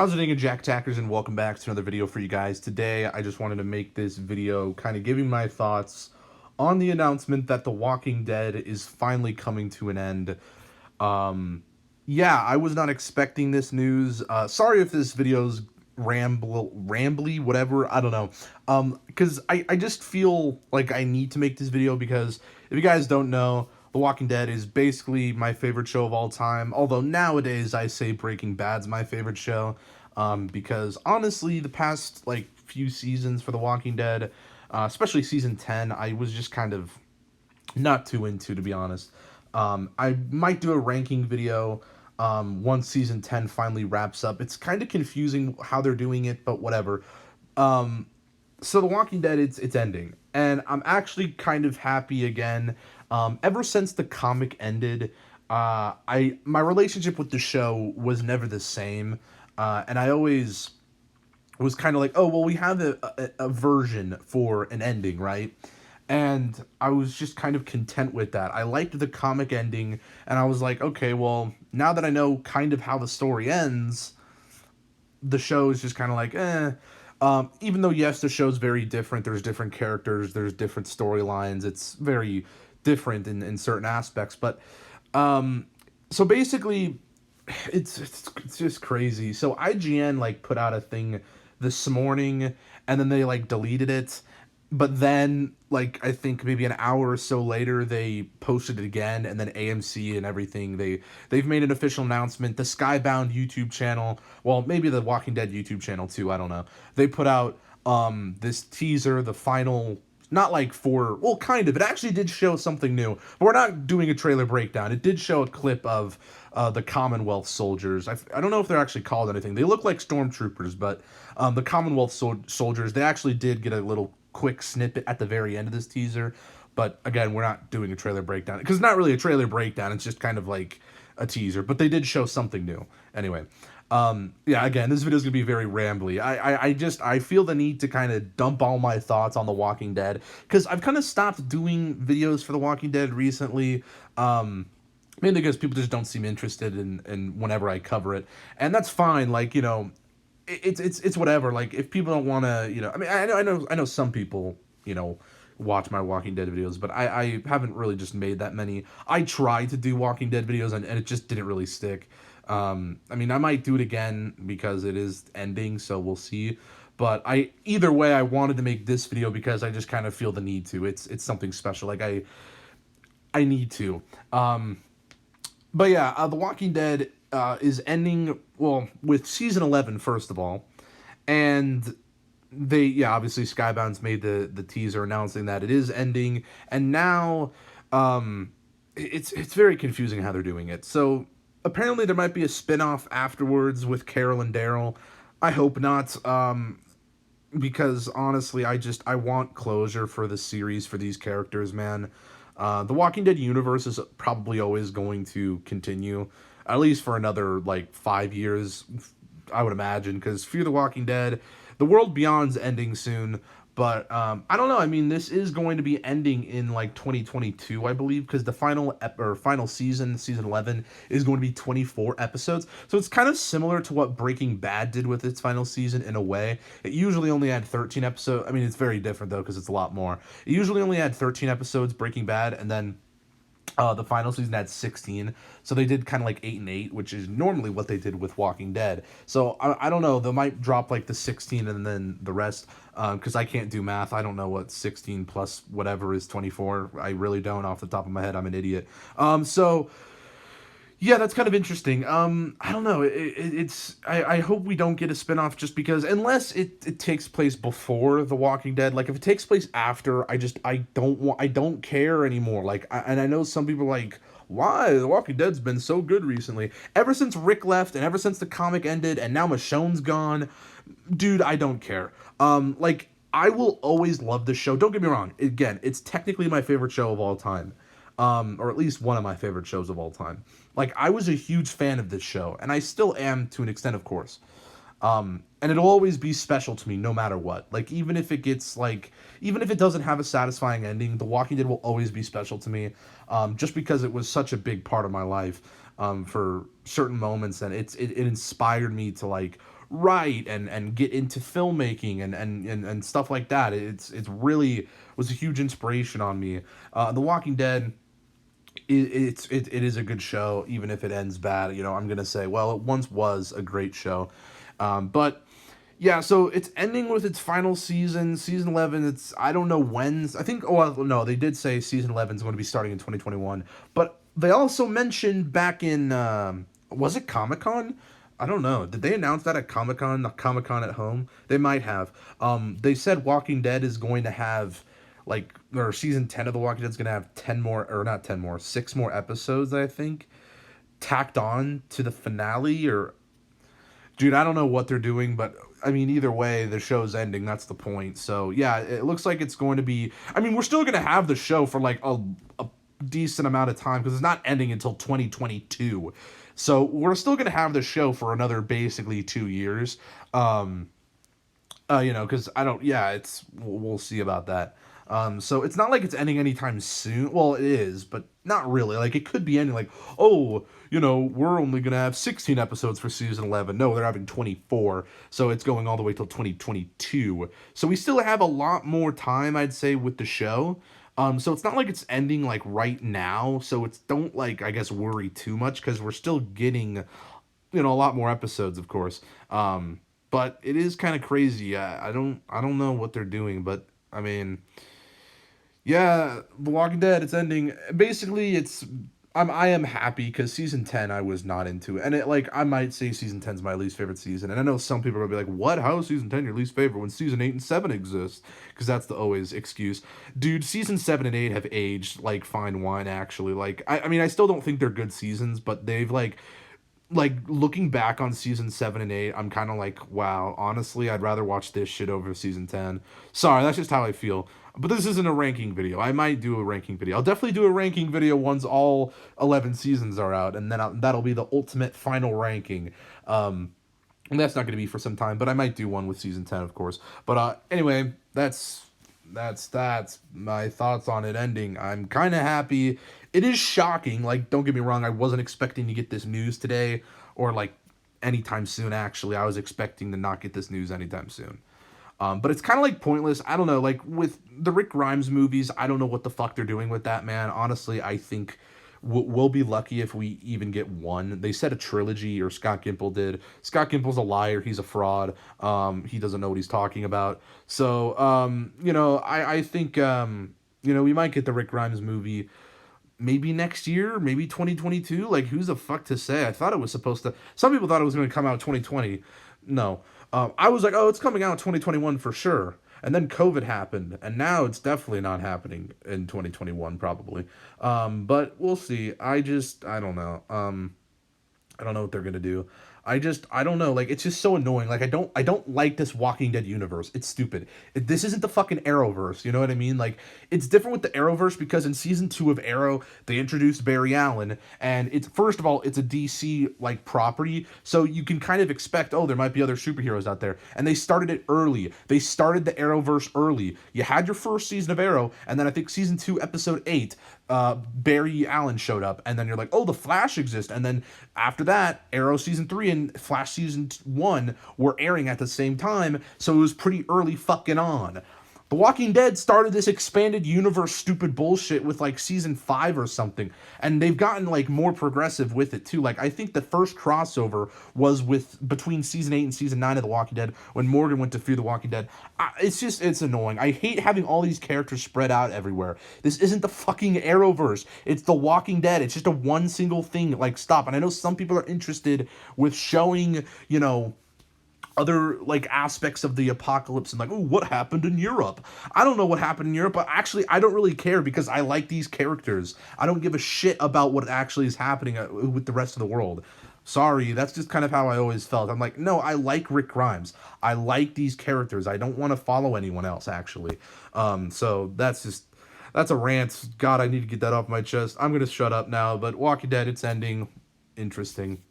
How's it going, Jack Tackers, and welcome back to another video for you guys. Today, I just wanted to make this video kind of giving my thoughts on the announcement that The Walking Dead is finally coming to an end. Yeah, I was not expecting this news. Sorry if this video's rambly, whatever, I don't know. Because I just feel like I need to make this video because if you guys don't know, The Walking Dead is basically my favorite show of all time. Although nowadays I say Breaking Bad's my favorite show. Because honestly, the past like few seasons for The Walking Dead, especially season 10, I was just kind of not too into, to be honest. I might do a ranking video once season 10 finally wraps up. It's kind of confusing how they're doing it, but whatever. So The Walking Dead, it's ending, and I'm actually kind of happy again. Ever since the comic ended, my relationship with the show was never the same, and I always was kind of like, oh well, we have a version for an ending, right? And I was just kind of content with that. I liked the comic ending, and I was like, okay, well, now that I know kind of how the story ends, the show is just kind of like, eh. Even though, yes, the show's very different, there's different characters, there's different storylines, it's very different in certain aspects, but, so basically, it's just crazy. So IGN, like, put out a thing this morning, and then they, like, deleted it, but then, like, I think maybe an hour or so later, they posted it again, and then AMC and everything, they've made an official announcement. The Skybound YouTube channel, well, maybe the Walking Dead YouTube channel too, I don't know. They put out this teaser, the final, not like for, well, kind of. It actually did show something new, but we're not doing a trailer breakdown. It did show a clip of the Commonwealth soldiers. I don't know if they're actually called anything. They look like stormtroopers, but the Commonwealth soldiers, they actually did get a little quick snippet at the very end of this teaser, but again, we're not doing a trailer breakdown because it's not really a trailer breakdown, it's just kind of like a teaser, but they did show something new anyway. Yeah, again, this video is gonna be very rambly. I feel the need to kind of dump all my thoughts on The Walking Dead because I've kind of stopped doing videos for The Walking Dead recently, mainly because people just don't seem interested in whenever I cover it, and that's fine. Like, you know, it's whatever. Like, if people don't want to, you know, I mean, I know some people, you know, watch my Walking Dead videos, but I haven't really just made that many. I tried to do Walking Dead videos, and it just didn't really stick. I mean, I might do it again because it is ending, so we'll see. But either way, I wanted to make this video because I just kind of feel the need to. It's something special. Like, I need to. But yeah, The Walking Dead is ending, well, with season 11, first of all. And yeah, obviously Skybound's made the teaser announcing that it is ending. And now, it's very confusing how they're doing it. So, apparently there might be a spin-off afterwards with Carol and Daryl. I hope not, because honestly, I want closure for the series for these characters, man. The Walking Dead universe is probably always going to continue, at least for another, like, 5 years, I would imagine, because Fear the Walking Dead, The World Beyond's ending soon, but, I don't know, I mean, this is going to be ending in, like, 2022, I believe, because the final season, season 11, is going to be 24 episodes, so it's kind of similar to what Breaking Bad did with its final season, in a way. It usually only had 13 episodes, I mean, it's very different, though, because it's a lot more. It usually only had 13 episodes, Breaking Bad, and then the final season had 16, so they did kind of like 8 and 8, which is normally what they did with Walking Dead. So I don't know, they might drop like the 16 and then the rest, because I can't do math. I don't know what 16 plus whatever is 24. I really don't, off the top of my head. I'm an idiot. So yeah, that's kind of interesting. I don't know. I hope we don't get a spinoff, just because, unless it takes place before The Walking Dead. Like, if it takes place after, I don't care anymore. Like, and I know some people are like, why? The Walking Dead's been so good recently. Ever since Rick left, and ever since the comic ended, and now Michonne's gone, dude, I don't care. Like, I will always love this show. Don't get me wrong. Again, it's technically my favorite show of all time, or at least one of my favorite shows of all time. Like, I was a huge fan of this show, and I still am to an extent, of course. And it'll always be special to me, no matter what. Like, even if it doesn't have a satisfying ending, The Walking Dead will always be special to me, just because it was such a big part of my life, for certain moments, and it inspired me to, like, write and get into filmmaking and stuff like that. It's really was a huge inspiration on me. The Walking Dead, it is a good show, even if it ends bad. I'm gonna say, well, it once was a great show, but yeah. So it's ending with its final season, season 11. I don't know when. I think. Oh well, no, they did say season 11 is going to be starting in 2021, but they also mentioned back in was it Comic-Con? I don't know. Did they announce that at Comic-Con? Not Comic-Con at home? They might have. They said Walking Dead is going to have or season 10 of The Walking Dead is going to have 10 more, or not 10 more, 6 more episodes, I think, tacked on to the finale. Or dude, I don't know what they're doing, but I mean, either way, the show's ending. That's the point. So yeah, it looks like it's going to be. I mean, we're still going to have the show for like a decent amount of time, because it's not ending until 2022. So we're still going to have the show for another basically 2 years. Because I don't. Yeah, we'll see about that. So it's not like it's ending anytime soon. Well, it is, but not really. Like, it could be ending like, oh, we're only gonna have 16 episodes for season 11. No, they're having 24, so it's going all the way till 2022. So we still have a lot more time, I'd say, with the show. So it's not like it's ending like right now. So don't, like, I guess, worry too much, because we're still getting, a lot more episodes, of course. But it is kind of crazy. I don't know what they're doing, but I mean, yeah, The Walking Dead, it's ending. Basically, I am happy, because season 10 I was not into, and I might say season 10 is my least favorite season. And I know some people are gonna be like, "What? How is season 10 your least favorite when season 8 and 7 exist?" Because that's the always excuse. Dude, season 7 and 8 have aged like fine wine, actually. I mean, I still don't think they're good seasons, but they've looking back on season 7 and 8, I'm kind of like, wow, honestly, I'd rather watch this shit over season 10. Sorry, that's just how I feel. But this isn't a ranking video. I might do a ranking video. I'll definitely do a ranking video once all 11 seasons are out, and then that'll be the ultimate final ranking. And that's not going to be for some time, but I might do one with season 10, of course. But anyway, that's my thoughts on it ending. I'm kind of happy. It is shocking. Like, don't get me wrong, I wasn't expecting to get this news today, or anytime soon. Actually, I was expecting to not get this news anytime soon. But it's kind of pointless. I don't know. With the Rick Grimes movies, I don't know what the fuck they're doing with that, man. Honestly, I think we'll be lucky if we even get one. They said a trilogy, or Scott Gimple did. Scott Gimple's a liar. He's a fraud. He doesn't know what he's talking about. So, I think, we might get the Rick Grimes movie maybe next year, maybe 2022. Who's the fuck to say? I thought it was supposed to. Some people thought it was going to come out 2020. No. I was like, oh, it's coming out 2021 for sure. And then COVID happened, and now it's definitely not happening in 2021, probably. But we'll see. I don't know. I don't know what they're gonna do. I don't know. It's just so annoying. I don't like this Walking Dead universe. It's stupid. This isn't the fucking Arrowverse. You know what I mean? It's different with the Arrowverse, because in season 2 of Arrow, they introduced Barry Allen, and first of all, it's a DC property, so you can kind of expect, oh, there might be other superheroes out there. And they started it early. They started the Arrowverse early. You had your first season of Arrow, and then I think season 2, episode 8, Barry Allen showed up, and then you're like, oh, the Flash exists. And then after that, Arrow season 3 and Flash season 1 were airing at the same time, so it was pretty early fucking on. The Walking Dead started this expanded universe stupid bullshit with season 5 or something, and they've gotten more progressive with it too. I think the first crossover was between season 8 and season 9 of The Walking Dead, when Morgan went to Fear the Walking Dead. It's annoying. I hate having all these characters spread out everywhere. This isn't the fucking Arrowverse. It's The Walking Dead. It's just a one single thing. Stop. And I know some people are interested with showing, other aspects of the apocalypse, and oh, what happened in Europe? I don't know what happened in Europe, but actually I don't really care, because I like these characters. I don't give a shit about what actually is happening with the rest of the world. Sorry, that's just kind of how I always felt. I'm like, no, I like Rick Grimes. I like these characters. I don't want to follow anyone else, actually. So that's a rant. God, I need to get that off my chest. I'm gonna shut up now, but Walking Dead, it's ending. Interesting.